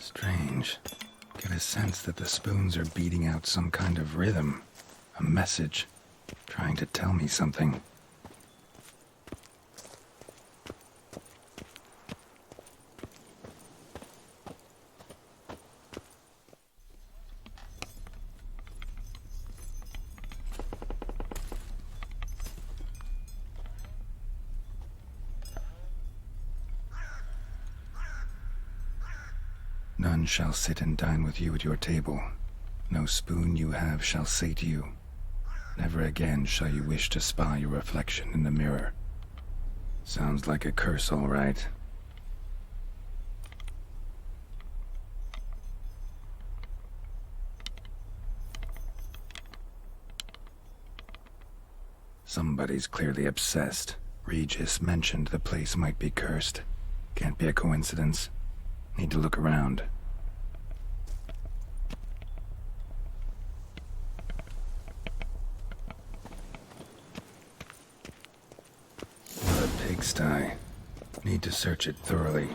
Strange. Get a sense that the spoons are beating out some kind of rhythm, a message, trying to tell me something. None shall sit and dine with you at your table. No spoon you have shall say to you, never again shall you wish to spy your reflection in the mirror. Sounds like a curse, all right. Somebody's clearly obsessed. Regis mentioned the place might be cursed. Can't be a coincidence. Need to look around. What a pigsty. Need to search it thoroughly.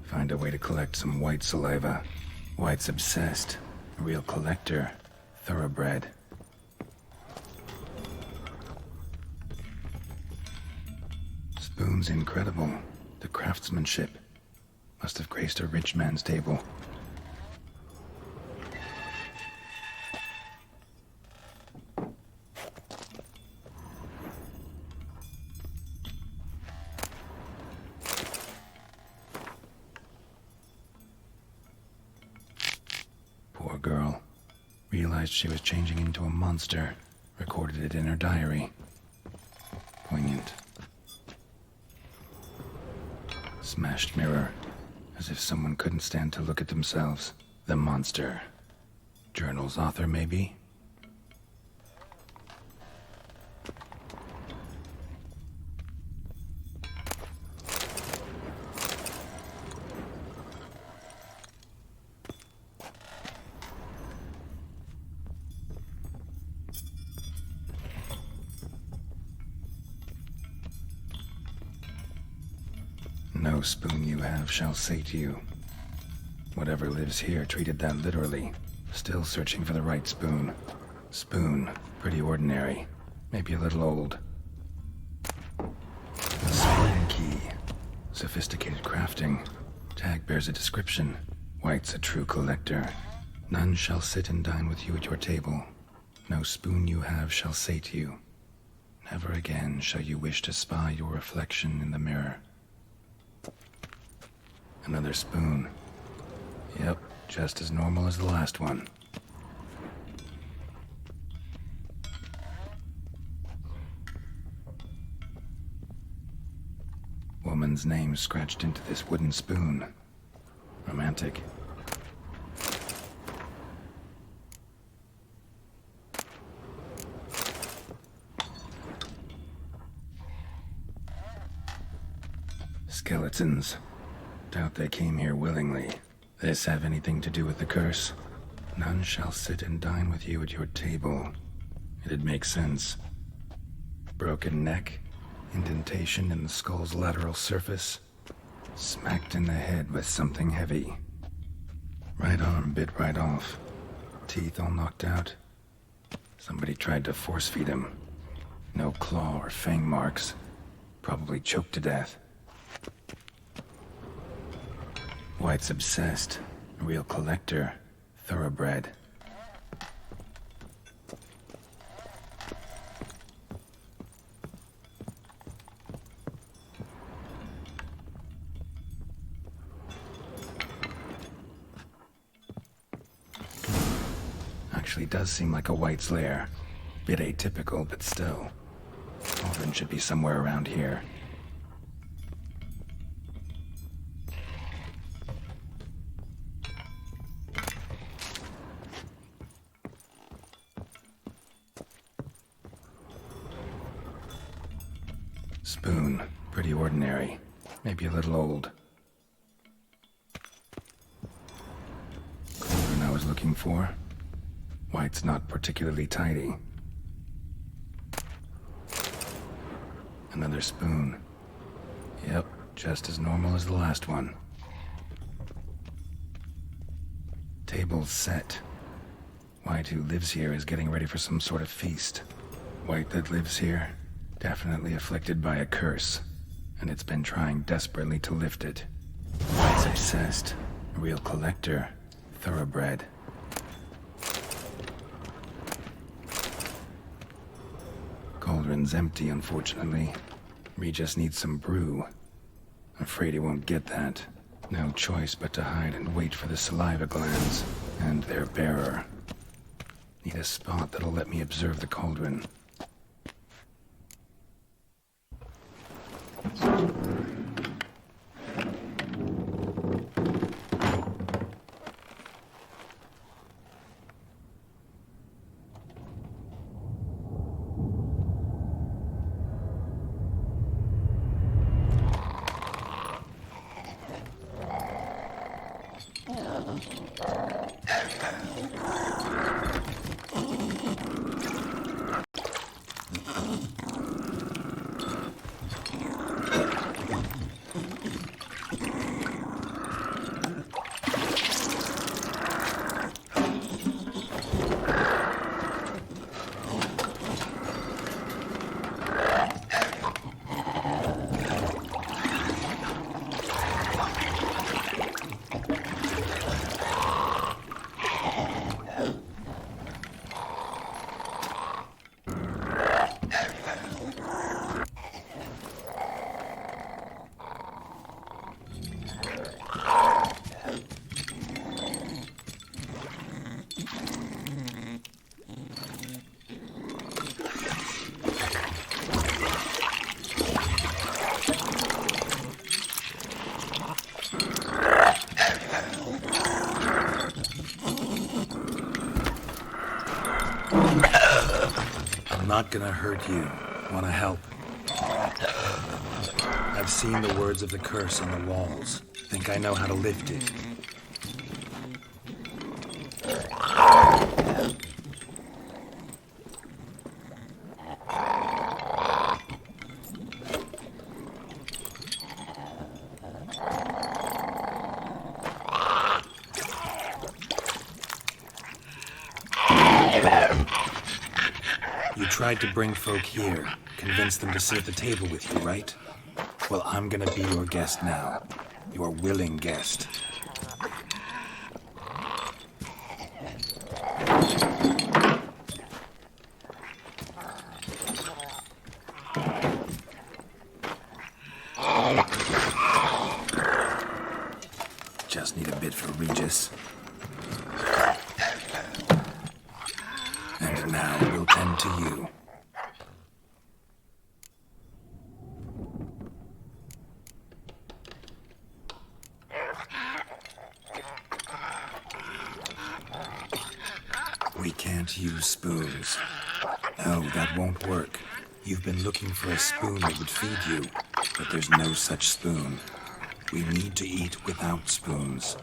Find a way to collect some Wight saliva. Wight's obsessed. A real collector. Thoroughbred. Spoon's incredible. The craftsmanship. Must have graced a rich man's table. Poor girl. Realized she was changing into a monster. Recorded it in her diary. Poignant. Smashed mirror. As if someone couldn't stand to look at themselves. The monster. Journal's author, maybe? No spoon you have shall say to you. Whatever lives here treated that literally. Still searching for the right spoon. Spoon, pretty ordinary. Maybe a little old. The spoon key. Sophisticated crafting. Tag bears a description. Wight's a true collector. None shall sit and dine with you at your table. No spoon you have shall say to you, never again shall you wish to spy your reflection in the mirror. Another spoon. Yep, just as normal as the last one. Woman's name scratched into this wooden spoon. Romantic. Skeletons. Doubt they came here willingly. This have anything to do with the curse? None shall sit and dine with you at your table. It'd make sense. Broken neck, indentation in the skull's lateral surface, smacked in the head with something heavy. Right arm bit right off, teeth all knocked out. Somebody tried to force feed him. No claw or fang marks. Probably choked to death. Wight's obsessed. A real collector. Thoroughbred. Actually does seem like a Wight's lair. Bit atypical, but still. Alvin should be somewhere around here. Spoon. Pretty ordinary. Maybe a little old. Cooler than I was looking for. Wight's not particularly tidy. Another spoon. Yep, just as normal as the last one. table's set. Wight, who lives here, is getting ready for some sort of feast. Wight that lives here, definitely afflicted by a curse, and it's been trying desperately to lift it. Wight's obsessed. A real collector. Thoroughbred. Cauldron's empty, unfortunately. We just need some brew. Afraid he won't get that. No choice but to hide and wait for the saliva glands and their bearer. Need a spot that'll let me observe the cauldron. I'm not gonna hurt you. Wanna help? I've seen the words of the curse on the walls. Think I know how to lift it. You tried to bring folk here, convince them to sit at the table with you, right? Well, I'm gonna be your guest now. Your willing guest. Just need a bit for Regis. And now we'll tend to you. We can't use spoons. No, that won't work. You've been looking for a spoon that would feed you, but there's no such spoon. We need to eat without spoons.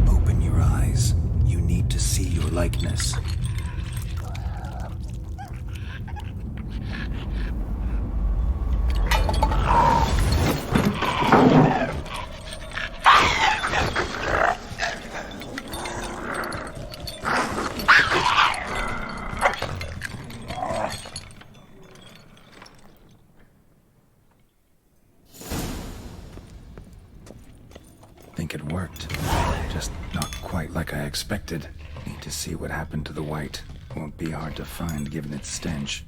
Open your eyes. You need to see your likeness. Think it worked. Just not quite like I expected. Need to see what happened to the Wight. Won't be hard to find given its stench.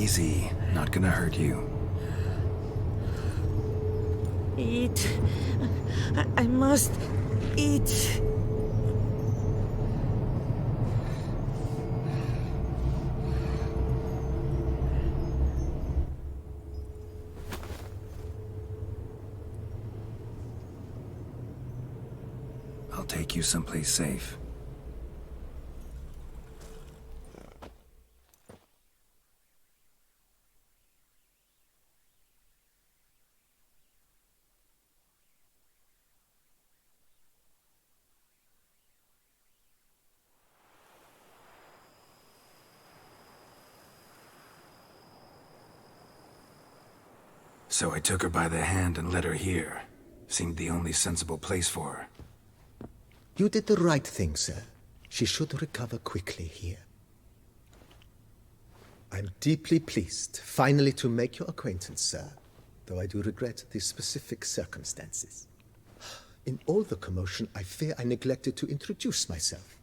Easy. Not gonna hurt you. Eat. I must eat. I'll take you someplace safe. So I took her by the hand and led her here. Seemed the only sensible place for her. You did the right thing, sir. She should recover quickly here. I'm deeply pleased, finally, to make your acquaintance, sir, though I do regret the specific circumstances. In all the commotion, I fear I neglected to introduce myself.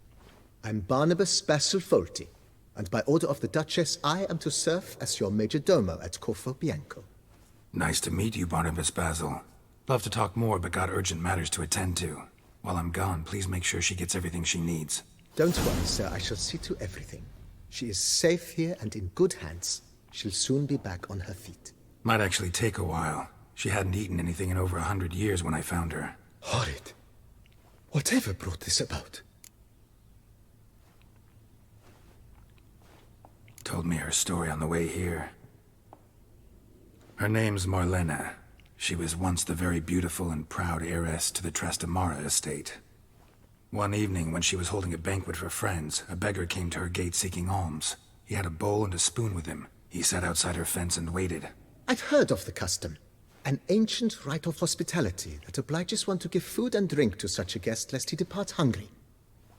I'm Barnabas Basil Folty, and by order of the Duchess, I am to serve as your major domo at Corfo Bianco. Nice to meet you, Barnabas Basil. Love to talk more, but got urgent matters to attend to. While I'm gone, please make sure she gets everything she needs. Don't worry, sir. I shall see to everything. She is safe here and in good hands. She'll soon be back on her feet. Might actually take a while. She hadn't eaten anything in over 100 years when I found her. Horrid. Whatever brought this about? Told me her story on the way here. Her name's Marlena. She was once the very beautiful and proud heiress to the Trastamara estate. One evening, when she was holding a banquet for friends, a beggar came to her gate seeking alms. He had a bowl and a spoon with him. He sat outside her fence and waited. I've heard of the custom. An ancient rite of hospitality that obliges one to give food and drink to such a guest lest he depart hungry.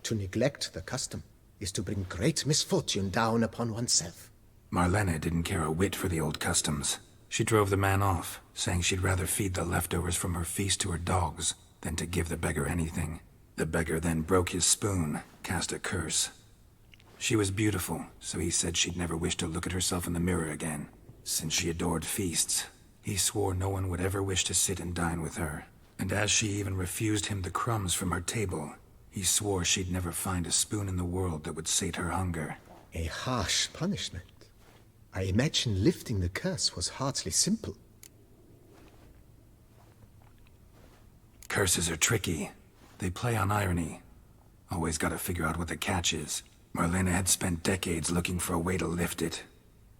To neglect the custom is to bring great misfortune down upon oneself. Marlena didn't care a whit for the old customs. She drove the man off, saying she'd rather feed the leftovers from her feast to her dogs than to give the beggar anything. The beggar then broke his spoon, cast a curse. She was beautiful, so he said she'd never wish to look at herself in the mirror again. Since she adored feasts, he swore no one would ever wish to sit and dine with her. And as she even refused him the crumbs from her table, he swore she'd never find a spoon in the world that would sate her hunger. A harsh punishment. I imagine lifting the curse was hardly simple. Curses are tricky. They play on irony. Always gotta figure out what the catch is. Marlena had spent decades looking for a way to lift it.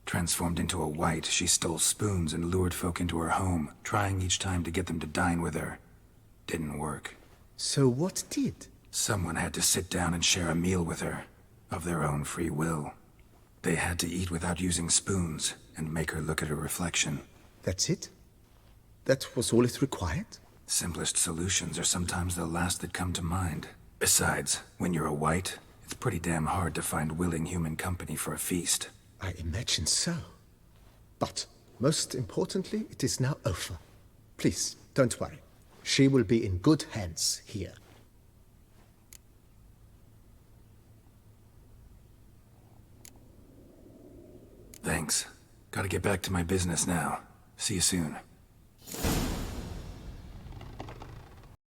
Transformed into a wight, she stole spoons and lured folk into her home, trying each time to get them to dine with her. Didn't work. So what did? Someone had to sit down and share a meal with her, of their own free will. They had to eat without using spoons, and make her look at her reflection. That's it? That was all it required? Simplest solutions are sometimes the last that come to mind. Besides, when you're a wight, it's pretty damn hard to find willing human company for a feast. I imagine so. But, most importantly, it is now over. Please, don't worry. She will be in good hands here. Thanks. Gotta get back to my business now. See you soon.